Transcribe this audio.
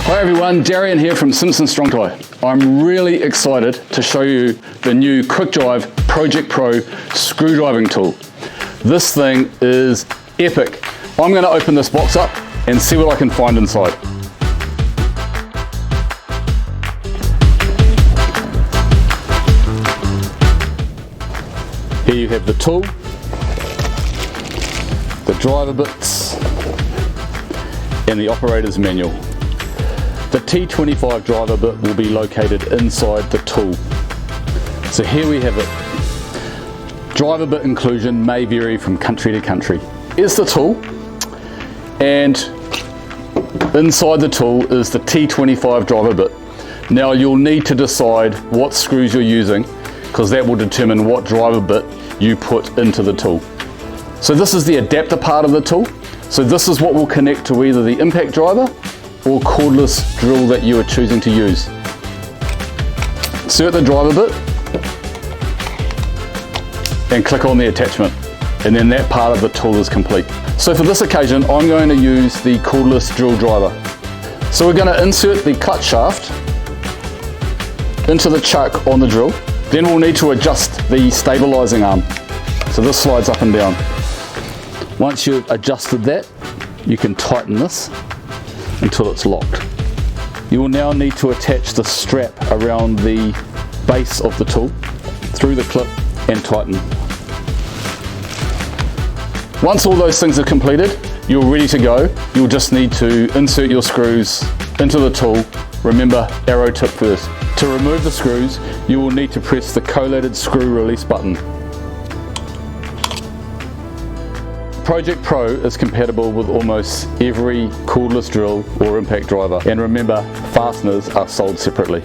Hi everyone, Darian here from Simpson Strong Tie. I'm really excited to show you the new Quick Drive Project Pro screwdriving tool. This thing is epic. I'm going to open this box up and see what I can find inside. Here you have the tool, the driver bits, and the operator's manual. The T25 driver bit will be located inside the tool. So here we have it. Driver bit inclusion may vary from country to country. Here's the tool, and inside the tool is the T25 driver bit. Now you'll need to decide what screws you're using, because that will determine what driver bit you put into the tool. So this is the adapter part of the tool. So this is what will connect to either the impact driver or cordless drill that you are choosing to use. Insert the driver bit and click on the attachment, and then that part of the tool is complete. So for this occasion I'm going to use the cordless drill driver. So we're going to insert the clutch shaft into the chuck on the drill. Then we'll need to adjust the stabilizing arm. So this slides up and down. Once you've adjusted that, you can tighten this until it's locked. You will now need to attach the strap around the base of the tool through the clip and tighten. Once all those things are completed, you're ready to go. You'll just need to insert your screws into the tool. Remember, arrow tip first. To remove the screws, you will need to press the collated screw release button. Project Pro is compatible with almost every cordless drill or impact driver, and remember, fasteners are sold separately.